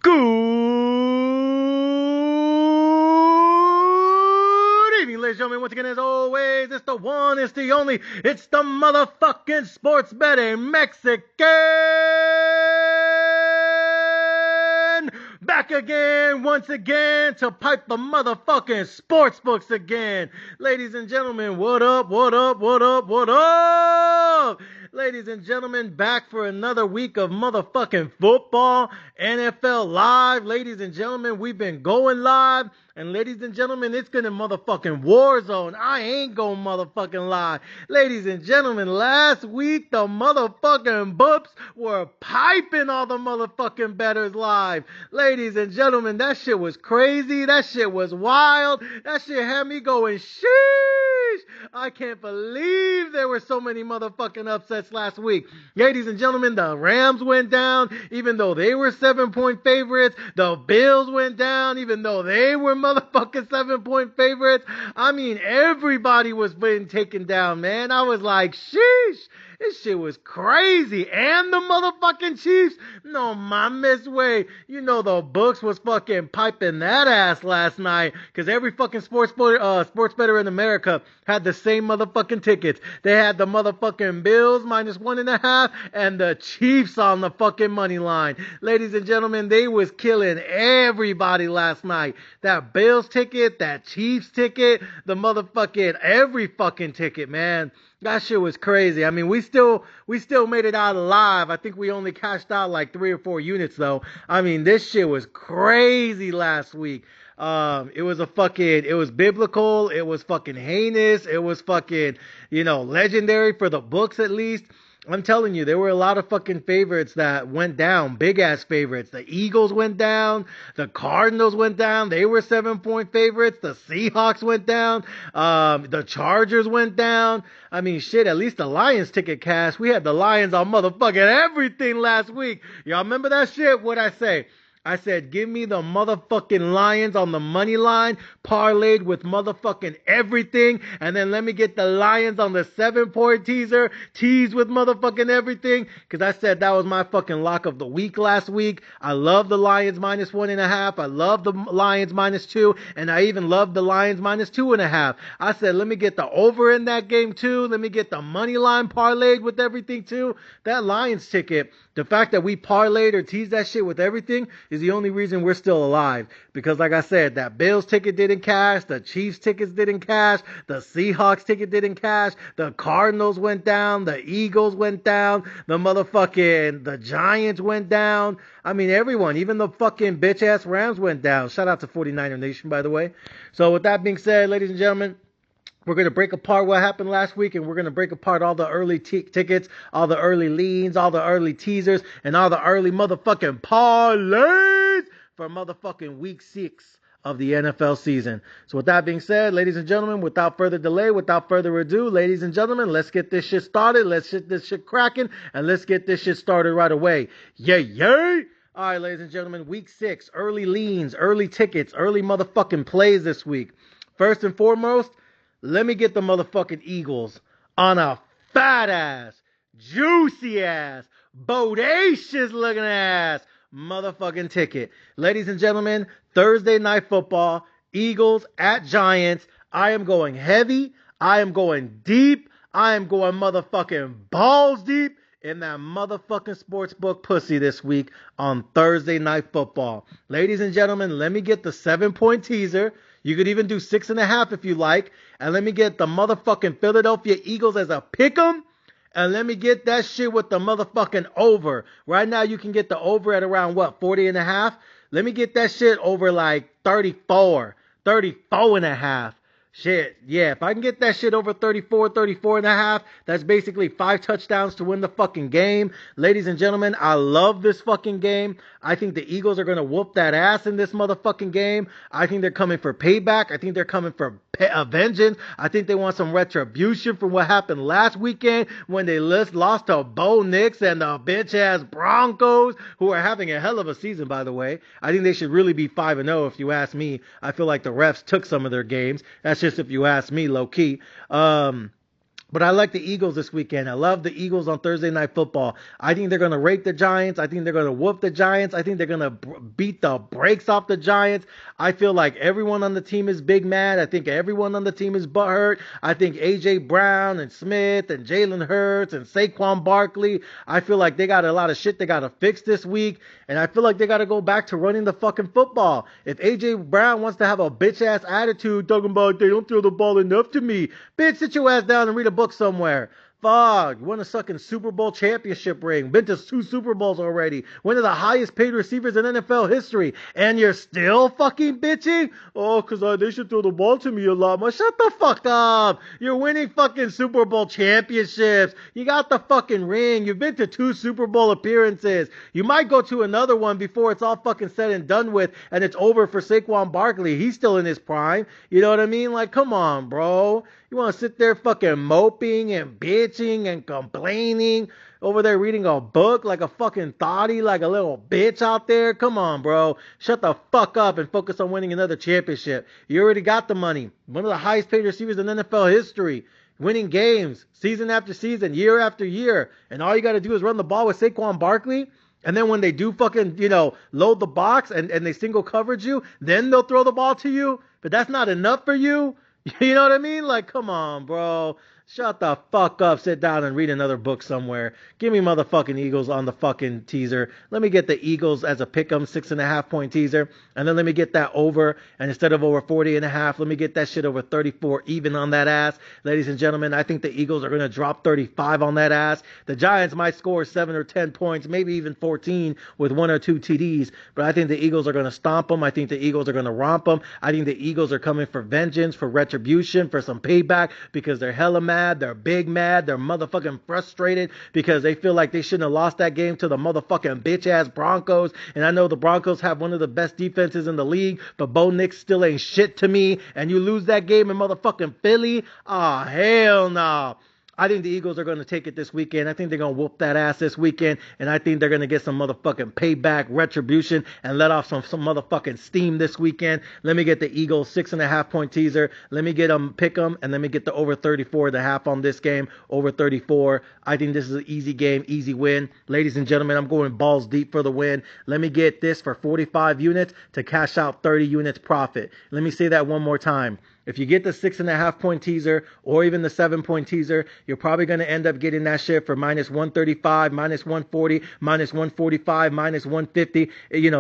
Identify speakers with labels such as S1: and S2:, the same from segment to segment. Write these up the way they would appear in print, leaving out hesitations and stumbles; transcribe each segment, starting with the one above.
S1: Good evening, ladies and gentlemen. Once again, as always, it's the one, it's the only, it's the motherfucking sports betting Mexican. Back again, once again, to pipe the motherfucking sports books again. Ladies and gentlemen, what up, what up, what up, what up? Ladies and gentlemen, back for another week of motherfucking football, NFL live. Ladies and gentlemen, we've been going live. And ladies and gentlemen, it's gonna motherfucking war zone. I ain't going motherfucking lie. Ladies and gentlemen, last week the motherfucking books were piping all the motherfucking bettors live. Ladies and gentlemen, that shit was crazy. That shit was wild. That shit had me going, sheesh. I can't believe there were so many motherfucking upsets last week. Ladies and gentlemen, the Rams went down, even though they were 7-point favorites. The Bills went down, even though they were motherfucking 7-point favorites. I mean, everybody was being taken down, man. I was like, sheesh. This shit was crazy. And the motherfucking Chiefs. No mames way. You know the books was fucking piping that ass last night. Because every fucking sports bettor in America had the same motherfucking tickets. They had the motherfucking Bills -1.5 and the Chiefs on the fucking money line. Ladies and gentlemen, they was killing everybody last night. That Bills ticket, that Chiefs ticket, the motherfucking every fucking ticket, man. That shit was crazy. I mean, we still made it out alive. I think we only cashed out like 3 or 4 units though. I mean, this shit was crazy last week. It was biblical. It was fucking heinous. It was fucking, legendary for the books at least. I'm telling you, there were a lot of fucking favorites that went down, big ass favorites. The Eagles went down, the Cardinals went down, they were 7-point favorites. The Seahawks went down, the Chargers went down. I mean, shit, at least the Lions ticket cash. We had the Lions on motherfucking everything last week. Y'all remember that shit? What'd I say? I said, give me the motherfucking Lions on the money line, parlayed with motherfucking everything, and then let me get the Lions on the 7-point teaser, teased with motherfucking everything, because I said that was my fucking lock of the week last week. I love the Lions -1.5. I love the Lions -2, and I even love the Lions -2.5. I said, let me get the over in that game too. Let me get the money line parlayed with everything too. That Lions ticket, the fact that we parlayed or teased that shit with everything is the only reason we're still alive. Because like I said, that Bills ticket didn't cash, the Chiefs tickets didn't cash, the Seahawks ticket didn't cash, the Cardinals went down, the Eagles went down, the Giants went down. I mean, everyone, even the fucking bitch ass Rams went down. Shout out to 49er Nation, by the way. So with that being said, ladies and gentlemen, we're going to break apart what happened last week, and we're going to break apart all the early tickets, all the early leans, all the early teasers, and all the early motherfucking parlays for motherfucking week 6 of the NFL season. So with that being said, ladies and gentlemen, without further delay, without further ado, ladies and gentlemen, let's get this shit started. Let's get this shit cracking, and let's get this shit started right away. Yay, yay! All right, ladies and gentlemen, week 6, early leans, early tickets, early motherfucking plays this week. First and foremost, let me get the motherfucking Eagles on a fat ass, juicy ass, bodacious looking ass motherfucking ticket. Ladies and gentlemen, Thursday night football, Eagles at Giants. I am going heavy. I am going deep. I am going motherfucking balls deep in that motherfucking sportsbook pussy this week on Thursday night football. Ladies and gentlemen, let me get the 7-point teaser. You could even do 6.5 if you like. And let me get the motherfucking Philadelphia Eagles as a pick'em. And let me get that shit with the motherfucking over. Right now you can get the over at around 40.5. Let me get that shit over like 34.5. Shit, yeah, if I can get that shit over 34.5, that's basically 5 touchdowns to win the fucking game. Ladies and gentlemen, I love this fucking game. I think the Eagles are going to whoop that ass in this motherfucking game. I think they're coming for payback. I think they're coming for vengeance. I think they want some retribution from what happened last weekend when they lost to Bo Nix and the bitch-ass Broncos, who are having a hell of a season, by the way. I think they should really be 5-0 if you ask me. I feel like the refs took some of their games. That's just if you ask me, low-key. But I like the Eagles this weekend. I love the Eagles on Thursday Night Football. I think they're going to rake the Giants. I think they're going to whoop the Giants. I think they're going to beat the brakes off the Giants. I feel like everyone on the team is big mad. I think everyone on the team is butthurt. I think A.J. Brown and Smith and Jalen Hurts and Saquon Barkley, I feel like they got a lot of shit they got to fix this week. And I feel like they got to go back to running the fucking football. If A.J. Brown wants to have a bitch-ass attitude talking about they don't throw the ball enough to me, bitch, sit your ass down and read a book somewhere. Fuck, won a fucking Super Bowl championship ring. Been to 2 Super Bowls already. One of the highest paid receivers in NFL history. And you're still fucking bitching? Oh, because they should throw the ball to me a lot more. Shut the fuck up. You're winning fucking Super Bowl championships. You got the fucking ring. You've been to 2 Super Bowl appearances. You might go to another one before it's all fucking said and done with and it's over for Saquon Barkley. He's still in his prime. You know what I mean? Like, come on, bro. You want to sit there fucking moping and bitching and complaining over there reading a book like a fucking thotty, like a little bitch out there? Come on, bro. Shut the fuck up and focus on winning another championship. You already got the money. One of the highest paid receivers in NFL history. Winning games season after season, year after year. And all you got to do is run the ball with Saquon Barkley. And then when they do fucking, load the box and they single coverage you, then they'll throw the ball to you. But that's not enough for you. You know what I mean? Like, come on, bro. Shut the fuck up. Sit down and read another book somewhere. Give me motherfucking Eagles on the fucking teaser. Let me get the Eagles as a pick'em 6.5 point teaser. And then let me get that over. And instead of over 40.5, let me get that shit over 34 even on that ass. Ladies and gentlemen, I think the Eagles are going to drop 35 on that ass. The Giants might score 7 or 10 points, maybe even 14 with 1 or 2 TDs. But I think the Eagles are going to stomp them. I think the Eagles are going to romp them. I think the Eagles are coming for vengeance, for retribution, for some payback because they're hella mad. They're big mad. They're motherfucking frustrated because they feel like they shouldn't have lost that game to the motherfucking bitch-ass Broncos. And I know the Broncos have one of the best defenses in the league, but Bo Nix still ain't shit to me. And you lose that game in motherfucking Philly? Oh, hell no. I think the Eagles are going to take it this weekend. I think they're going to whoop that ass this weekend. And I think they're going to get some motherfucking payback, retribution, and let off some motherfucking steam this weekend. Let me get the Eagles 6.5 point teaser. Let me get them, pick them, and let me get the over 34.5 on this game. Over 34. I think this is an easy game, easy win. Ladies and gentlemen, I'm going balls deep for the win. Let me get this for 45 units to cash out 30 units profit. Let me say that one more time. If you get the 6.5 point teaser or even the 7 point teaser, you're probably going to end up getting that shit for minus 135, minus 140, minus 145, minus 150,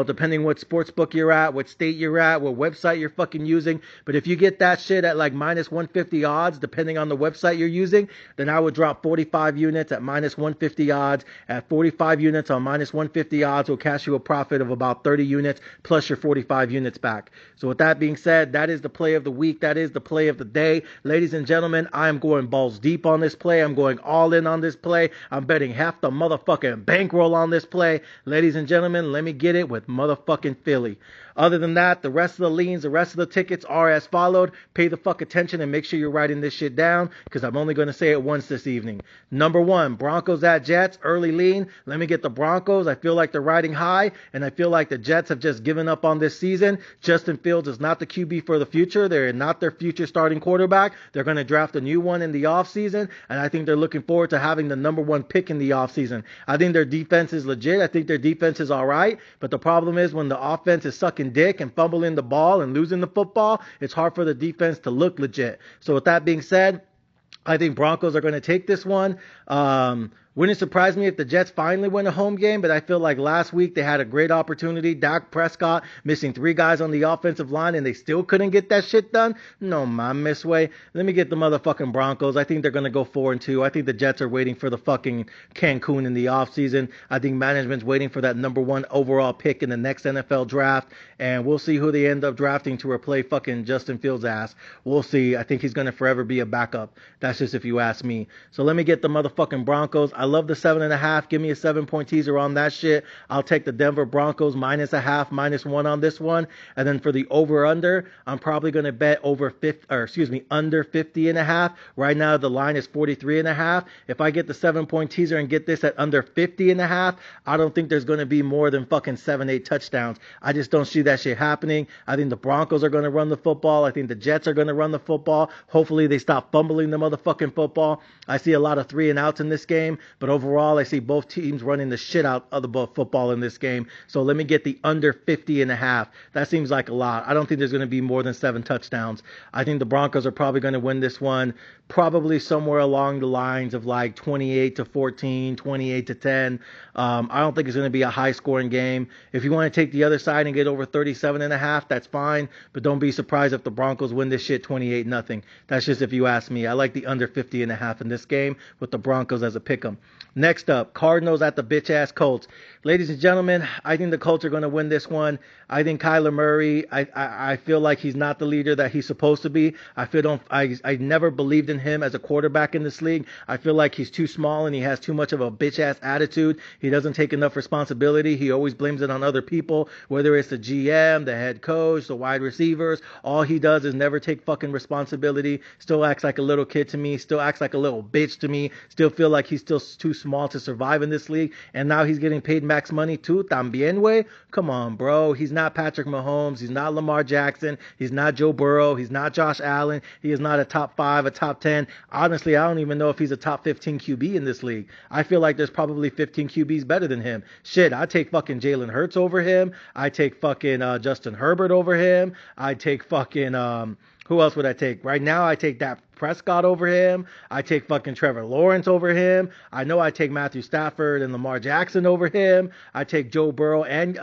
S1: depending what sportsbook you're at, what state you're at, what website you're fucking using. But if you get that shit at like minus 150 odds, depending on the website you're using, then I would drop 45 units at minus 150 odds. At 45 units on minus 150 odds will cash you a profit of about 30 units plus your 45 units back. So with that being said, that is the play of the week. That is the play of the day. Ladies and gentlemen, I am going balls deep on this play. I'm going all in on this play. I'm betting half the motherfucking bankroll on this play. Ladies and gentlemen, let me get it with motherfucking Philly. Other than that, the rest of the leans, the rest of the tickets are as followed. Pay the fuck attention and make sure you're writing this shit down because I'm only going to say it once this evening. Number 1, Broncos at Jets, early lean. Let me get the Broncos. I feel like they're riding high, and I feel like the Jets have just given up on this season. Justin Fields is not the QB for the future. They're not their future starting quarterback. They're going to draft a new one in the offseason, and I think they're looking forward to having the number 1 pick in the offseason. I think their defense is legit. I think their defense is all right, but the problem is when the offense is sucking dick and fumbling the ball and losing the football, it's hard for the defense to look legit. So with that being said, I think Broncos are going to take this one. Wouldn't surprise me if the Jets finally win a home game, but I feel like last week they had a great opportunity. Dak Prescott missing 3 guys on the offensive line, and they still couldn't get that shit done. No, miss way. Let me get the motherfucking Broncos. I think they're going to go 4-2. I think the Jets are waiting for the fucking Cancun in the offseason. I think management's waiting for that number 1 overall pick in the next NFL draft, and we'll see who they end up drafting to replace fucking Justin Fields' ass. We'll see. I think he's going to forever be a backup. That's just if you ask me. So let me get the motherfucking Broncos. I I love the 7.5. Give me a 7-point teaser on that shit. I'll take the Denver Broncos -0.5, -1 on this one. And then for the over/under, I'm probably going to bet under 50.5. Right now the line is 43.5. If I get the 7-point teaser and get this at under 50.5, I don't think there's going to be more than fucking 7-8 touchdowns. I just don't see that shit happening. I think the Broncos are going to run the football. I think the Jets are going to run the football. Hopefully they stop fumbling the motherfucking football. I see a lot of 3-and-outs in this game, but overall I see both teams running the shit out of the football in this game. So let me get the under 50.5. That seems like a lot. I don't think there's going to be more than 7 touchdowns. I think the Broncos are probably going to win this one, probably somewhere along the lines of like 28-14, 28-10. I don't think it's going to be a high-scoring game. If you want to take the other side and get over 37.5, that's fine, but don't be surprised if the Broncos win this shit 28-0. That's just if you ask me. I like the under 50.5 in this game with the Broncos as a pick'em. Next up, Cardinals at the bitch-ass Colts. Ladies and gentlemen, I think the Colts are going to win this one. I think Kyler Murray, I feel like he's not the leader that he's supposed to be. I never believed in him as a quarterback in this league. I feel like he's too small and he has too much of a bitch-ass attitude. He doesn't take enough responsibility. He always blames it on other people, whether it's the GM, the head coach, the wide receivers. All he does is never take fucking responsibility. Still acts like a little kid to me. Still acts like a little bitch to me. Still feel like he's still too small to survive in this league. And now he's getting paid max money too. También, way. Come on, bro. He's not Patrick Mahomes. He's not Lamar Jackson. He's not Joe Burrow. He's not Josh Allen. He is not a top 5, a top 10. Honestly, I don't even know if he's a top 15 QB in this league. I feel like there's probably 15 QBs better than him. Shit, I take fucking Jalen Hurts over him. I take fucking Justin Herbert over him. I take fucking who else would I take? Right now, I take Dak Prescott over him. I take fucking Trevor Lawrence over him. I know I take Matthew Stafford and Lamar Jackson over him. I take Joe Burrow and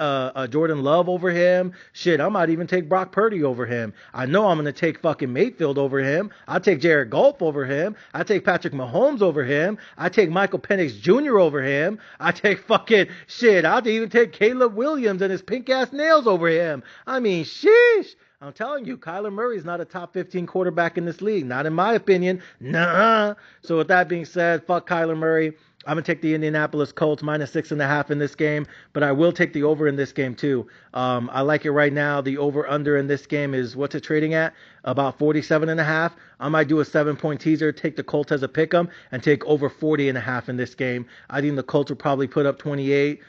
S1: Jordan Love over him. Shit, I might even take Brock Purdy over him. I know I'm going to take fucking Mayfield over him. I take Jared Goff over him. I take Patrick Mahomes over him. I take Michael Penix Jr. over him. I take fucking shit. I'll even take Caleb Williams and his pink ass nails over him. I mean, sheesh. I'm telling you, Kyler Murray is not a top 15 quarterback in this league. Not in my opinion. Nuh-uh. So with that being said, fuck Kyler Murray. I'm going to take the Indianapolis Colts -6.5 in this game, but I will take the over in this game too. I like it right now. The over-under in this game is, what's it trading at? About 47.5. I might do a 7-point teaser, take the Colts as a pick'em, and take over 40.5 in this game. I think the Colts will probably put up 28,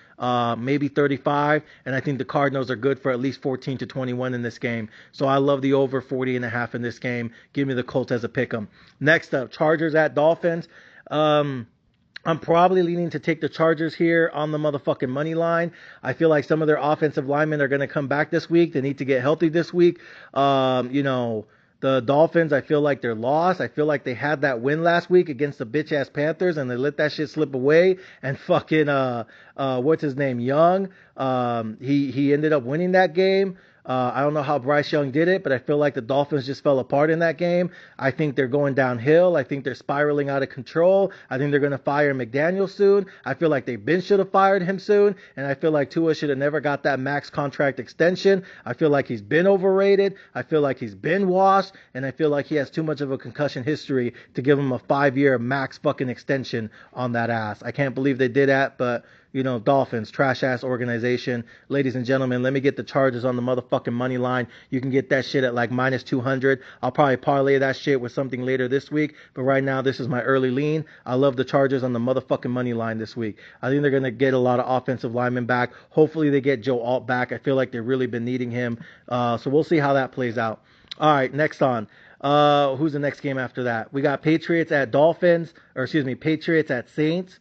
S1: maybe 35, and I think the Cardinals are good for at least 14-21 in this game. So I love the over 40.5 in this game. Give me the Colts as a pick'em. Next up, Chargers at Dolphins. I'm probably leaning to take the Chargers here on the motherfucking money line. I feel like some of their offensive linemen are going to come back this week. They need to get healthy this week. The Dolphins, I feel like they're lost. I feel like they had that win last week against the bitch-ass Panthers, and they let that shit slip away. And fucking, what's his name, Young, he ended up winning that game. I don't know how Bryce Young did it, but I feel like the Dolphins just fell apart in that game. I think they're going downhill. I think they're spiraling out of control. I think they're going to fire McDaniel soon. I feel like should have fired him soon. And I feel like Tua should have never got that max contract extension. I feel like he's been overrated. I feel like he's been washed. And I feel like he has too much of a concussion history to give him a 5-year max fucking extension on that ass. I can't believe they did that, but Dolphins, trash-ass organization. Ladies and gentlemen, let me get the Chargers on the motherfucking money line. You can get that shit at like -200. I'll probably parlay that shit with something later this week, but right now this is my early lean. I love the Chargers on the motherfucking money line this week. I think they're going to get a lot of offensive linemen back. Hopefully they get Joe Alt back. I feel like they've really been needing him. So we'll see how that plays out. All right, next on. Who's the next game after that? We got Patriots at Patriots at Saints.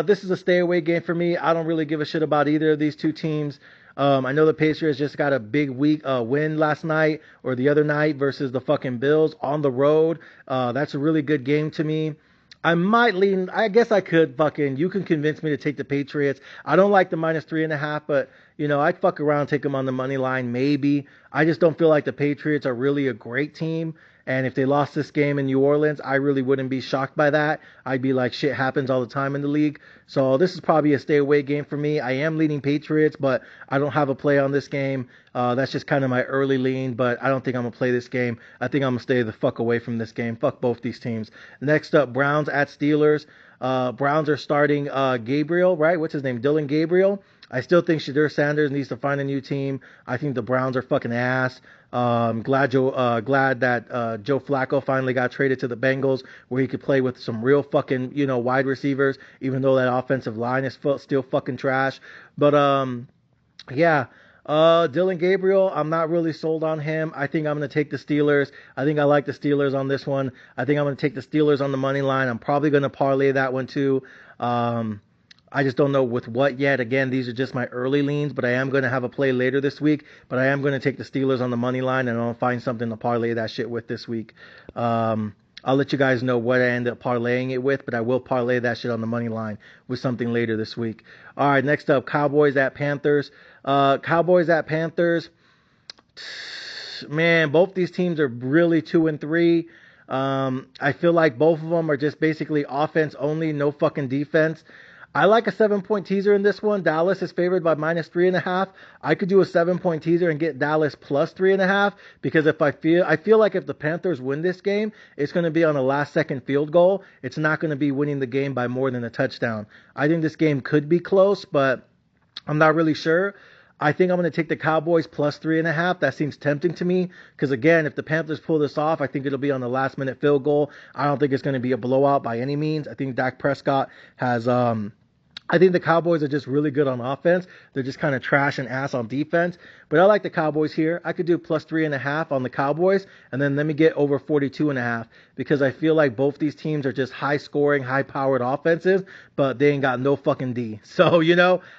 S1: This is a stay away game for me. I don't really give a shit about either of these two teams. I know the Patriots just got a big win last night or the other night versus the fucking Bills on the road. That's a really good game to me. I might lean, I guess I could you can convince me to take the Patriots. I don't like the -3.5, but I'd fuck around, take them on the money line, maybe. I just don't feel like the Patriots are really a great team. And if they lost this game in New Orleans, I really wouldn't be shocked by that. I'd be like, shit happens all the time in the league. So this is probably a stay away game for me. I am leaning Patriots, but I don't have a play on this game. That's just kind of my early lean, but I don't think I'm going to play this game. I think I'm going to stay the fuck away from this game. Fuck both these teams. Next up, Browns at Steelers. Browns are starting Gabriel, right? What's his name? Dylan Gabriel. I still think Shadur Sanders needs to find a new team. I think the Browns are fucking ass. Glad that Joe Flacco finally got traded to the Bengals, where he could play with some real fucking wide receivers, even though that offensive line is still fucking trash. But yeah. Dylan Gabriel, I'm not really sold on him. I think I'm going to take the Steelers. I think I like the Steelers on this one. I think I'm going to take the Steelers on the money line. I'm probably going to parlay that one too. I just don't know with what yet. Again, these are just my early leans, but I am going to have a play later this week. But I am going to take the Steelers on the money line, and I'll find something to parlay that shit with this week. I'll let you guys know what I end up parlaying it with, but I will parlay that shit on the money line with something later this week. All right, next up, Cowboys at Panthers. Cowboys at Panthers. Man, both these teams are really 2-3. I feel like both of them are just basically offense only, no fucking defense. I like a 7-point teaser in this one. Dallas is favored by -3.5. I could do a 7-point teaser and get Dallas +3.5, because I feel like if the Panthers win this game, it's going to be on a last-second field goal. It's not going to be winning the game by more than a touchdown. I think this game could be close, but I'm not really sure. I think I'm going to take the Cowboys +3.5. That seems tempting to me because, again, if the Panthers pull this off, I think it'll be on the last-minute field goal. I don't think it's going to be a blowout by any means. I think Dak Prescott has I think the Cowboys are just really good on offense. They're just kind of trash and ass on defense. But I like the Cowboys here. I could do +3.5 on the Cowboys, and then let me get over 42.5, because I feel like both these teams are just high-scoring, high-powered offenses, but they ain't got no fucking D. So,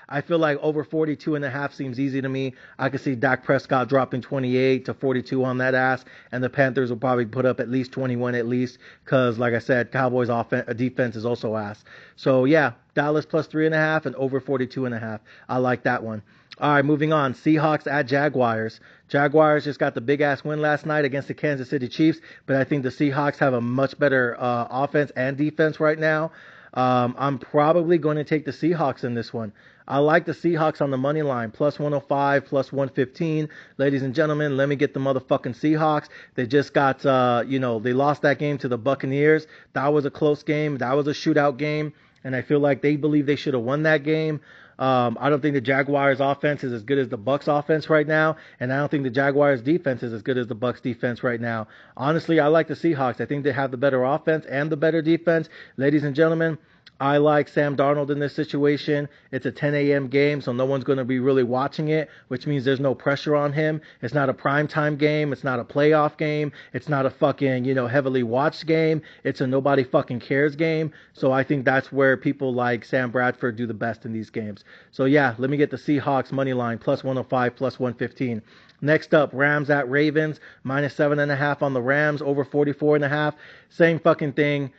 S1: I feel like over 42.5 seems easy to me. I could see Dak Prescott dropping 28 to 42 on that ass, and the Panthers will probably put up at least 21 at least, because, like I said, Cowboys defense is also ass. So, yeah, Dallas +3.5 and over 42.5. I like that one. All right, moving on. Seahawks at Jaguars. Jaguars just got the big-ass win last night against the Kansas City Chiefs, but I think the Seahawks have a much better offense and defense right now. I'm probably going to take the Seahawks in this one. I like the Seahawks on the money line, +105, +115. Ladies and gentlemen, let me get the motherfucking Seahawks. They just got, they lost that game to the Buccaneers. That was a close game. That was a shootout game, and I feel like they believe they should have won that game. I don't think the Jaguars offense is as good as the Bucs offense right now, and I don't think the Jaguars defense is as good as the Bucs defense right now. Honestly, I like the Seahawks. I think they have the better offense and the better defense. Ladies and gentlemen, I like Sam Darnold in this situation. It's a 10 a.m. game, so no one's going to be really watching it, which means there's no pressure on him. It's not a primetime game. It's not a playoff game. It's not a fucking, heavily watched game. It's a nobody fucking cares game. So I think that's where people like Sam Bradford do the best in these games. So yeah, let me get the Seahawks money line, +105, +115. Next up, Rams at Ravens, -7.5 on the Rams, over 44.5. Same fucking thing.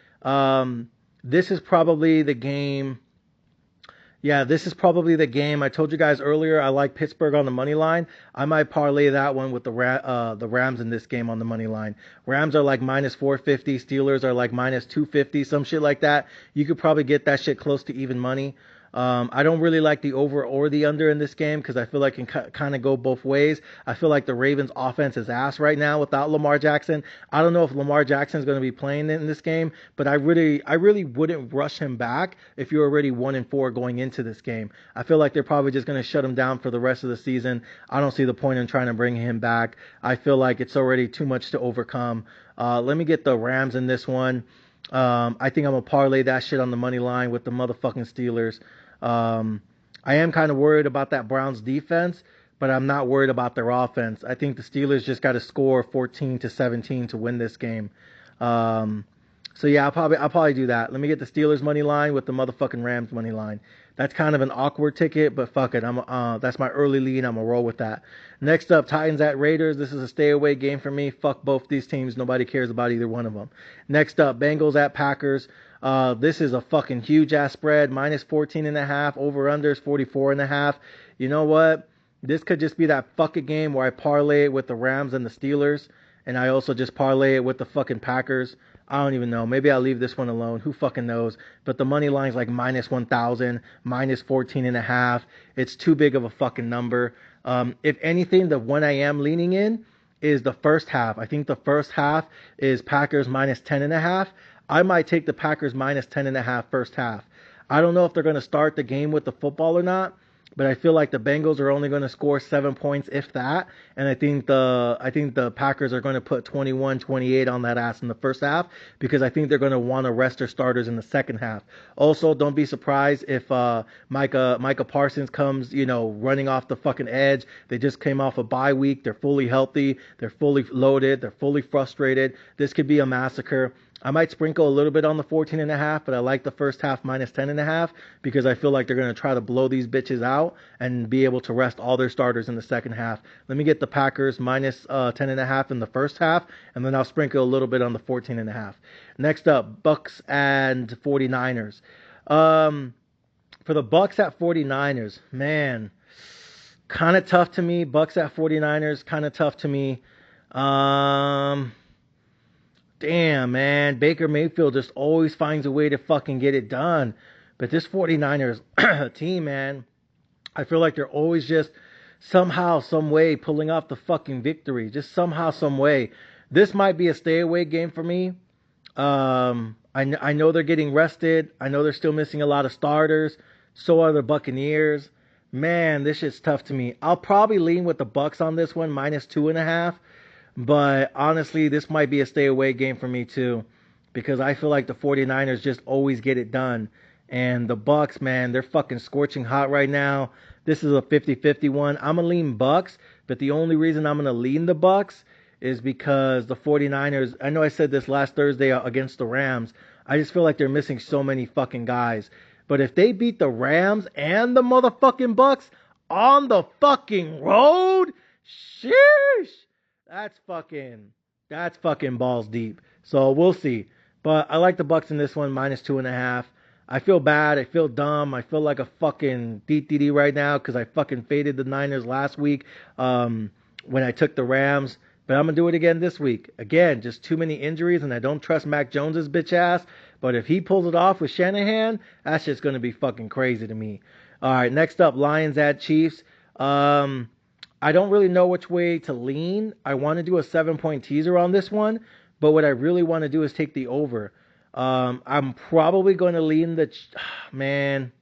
S1: This is probably the game. Yeah, this is probably the game. I told you guys earlier I like Pittsburgh on the money line. I might parlay that one with the Rams in this game on the money line. Rams are like -450. Steelers are like -250, some shit like that. You could probably get that shit close to even money. I don't really like the over or the under in this game because I feel like it can kind of go both ways. I feel like the Ravens offense is ass right now without Lamar Jackson. I don't know if Lamar Jackson is going to be playing in this game, but I really wouldn't rush him back if you're already 1-4 going into this game. I feel like they're probably just going to shut him down for the rest of the season. I don't see the point in trying to bring him back. I feel like it's already too much to overcome. Let me get the Rams in this one. I think I'm going to parlay that shit on the money line with the motherfucking Steelers. I am kind of worried about that Browns defense, but I'm not worried about their offense. I think the Steelers just got to score 14-17 to win this game. So yeah, I'll probably do that. Let me get the Steelers money line with the motherfucking Rams money line. That's kind of an awkward ticket, but fuck it. That's my early lead. I'm gonna roll with that. Next up, Titans at Raiders. This is a stay away game for me. Fuck both these teams. Nobody cares about either one of them. Next up, Bengals at Packers. This is a fucking huge ass spread. -14.5. Over unders 44.5. You know what? This could just be that fucking game where I parlay it with the Rams and the Steelers. and I also just parlay it with the fucking Packers. I don't even know. Maybe I'll leave this one alone. Who fucking knows? But the money line's like minus 1,000, minus 14.5. It's too big of a fucking number. If anything, the one I am leaning in is the first half. I think the first half is Packers minus 10.5. I might take the Packers minus 10.5 first half. I don't know if they're going to start the game with the football or not, but I feel like the Bengals are only going to score 7 points, if that. And I think the Packers are going to put 21, 28 on that ass in the first half, because I think they're going to want to rest their starters in the second half. Also, don't be surprised if Micah Parsons comes, running off the fucking edge. They just came off a bye week. They're fully healthy. They're fully loaded. They're fully frustrated. This could be a massacre. I might sprinkle a little bit on the 14.5, but I like the first half minus 10.5 because I feel like they're going to try to blow these bitches out and be able to rest all their starters in the second half. Let me get the Packers minus 10.5 in the first half, and then I'll sprinkle a little bit on the 14.5. Next up, Bucks and 49ers. For the Bucks at 49ers, man, kind of tough to me. Bucks at 49ers, kind of tough to me. Damn, man. Baker Mayfield just always finds a way to fucking get it done. But this 49ers team, man, I feel like they're always just somehow, some way pulling off the fucking victory. Just somehow, some way. This might be a stay away game for me. I know they're getting rested. I know they're still missing a lot of starters. So are the Buccaneers. Man, this shit's tough to me. I'll probably lean with the Bucks on this one, minus 2.5. But honestly, this might be a stay away game for me too, because I feel like the 49ers just always get it done. And the Bucks, man, they're fucking scorching hot right now. This is a 50-50 one. I'm going to lean Bucks, but the only reason I'm going to lean the Bucks is because the 49ers, I know I said this last Thursday against the Rams, I just feel like they're missing so many fucking guys. But if they beat the Rams and the motherfucking Bucks on the fucking road, sheesh. That's fucking balls deep. So we'll see. But I like the Bucks in this one, minus 2.5. I feel bad. I feel dumb. I feel like a fucking DTD right now because I fucking faded the Niners last week when I took the Rams. But I'm going to do it again this week. Again, just too many injuries, and I don't trust Mac Jones's bitch ass. But if he pulls it off with Shanahan, that's just going to be fucking crazy to me. All right, next up, Lions at Chiefs. I don't really know which way to lean. I want to do a 7-point teaser on this one, but what I really want to do is take the over. I'm probably going to lean man.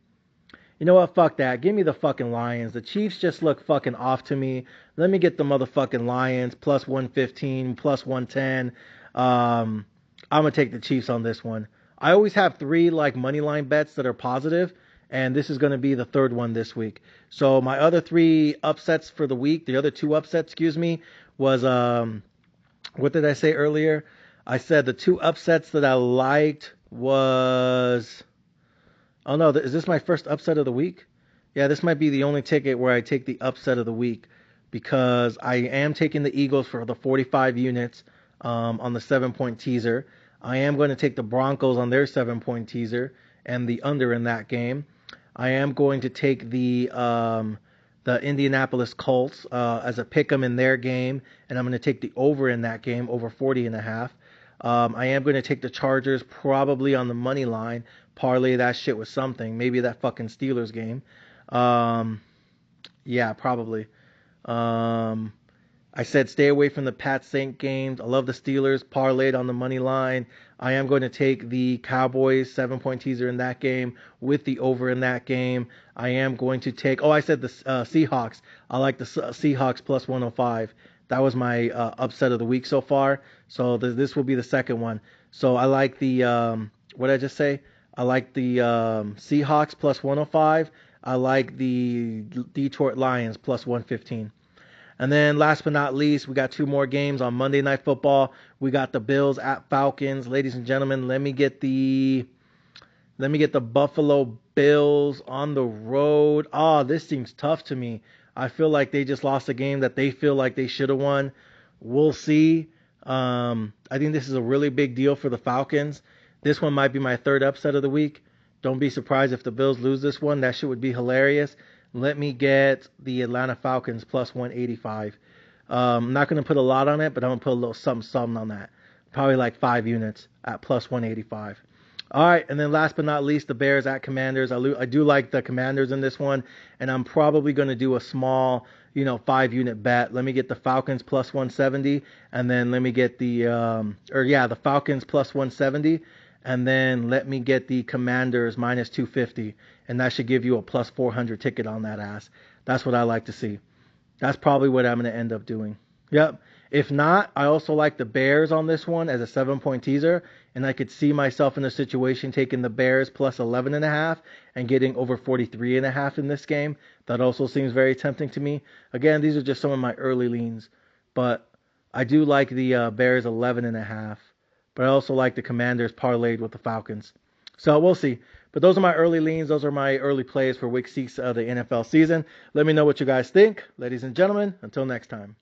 S1: You know what? Fuck that. Give me the fucking Lions. The Chiefs just look fucking off to me. Let me get the motherfucking Lions plus 115, plus 110. I'm going to take the Chiefs on this one. I always have 3 money line bets that are positive, and this is going to be the third one this week. So my other 3 upsets for the week, the other 2 upsets, was, what did I say earlier? I said the 2 upsets that I liked was, oh no, is this my first upset of the week? Yeah, this might be the only ticket where I take the upset of the week, because I am taking the Eagles for the 45 units on the 7-point teaser. I am going to take the Broncos on their 7-point teaser and the under in that game. I am going to take the Indianapolis Colts as a pick'em in their game, and I'm going to take the over in that game, over 40.5. I am going to take the Chargers probably on the money line, parlay that shit with something, maybe that fucking Steelers game. Yeah, probably. I said stay away from the Pat Saint games. I love the Steelers, parlayed on the money line. I am going to take the Cowboys 7-point teaser in that game with the over in that game. I am going to take, I said the Seahawks. I like the Seahawks plus 105. That was my upset of the week so far. So this will be the second one. So I like the, what did I just say? I like the Seahawks plus 105. I like the Detroit Lions plus 115. And then last but not least, we got 2 more games on Monday Night Football. We got the Bills at Falcons. Ladies and gentlemen, let me get the Buffalo Bills on the road. This seems tough to me. I feel like they just lost a game that they feel like they should have won. We'll see. I think this is a really big deal for the Falcons. This one might be my third upset of the week. Don't be surprised if the Bills lose this one. That shit would be hilarious. Let me get the Atlanta Falcons plus 185. I'm not going to put a lot on it, but I'm going to put a little something on that. Probably like 5 units at plus 185. All right, and then last but not least, the Bears at Commanders. I do like the Commanders in this one, and I'm probably going to do a small, 5-unit bet. Let me get the Falcons plus 170, and then let me get the Falcons plus 170, and then let me get the Commanders minus 250, and that should give you a plus 400 ticket on that ass. That's what I like to see. That's probably what I'm going to end up doing. Yep. If not, I also like the Bears on this one as a 7-point teaser, and I could see myself in a situation taking the Bears plus 11.5 and getting over 43.5 in this game. That also seems very tempting to me. Again, these are just some of my early leans, but I do like the Bears 11.5, but I also like the Commanders parlayed with the Falcons. So we'll see. But those are my early leans. Those are my early plays for week 6 of the NFL season. Let me know what you guys think. Ladies and gentlemen, until next time.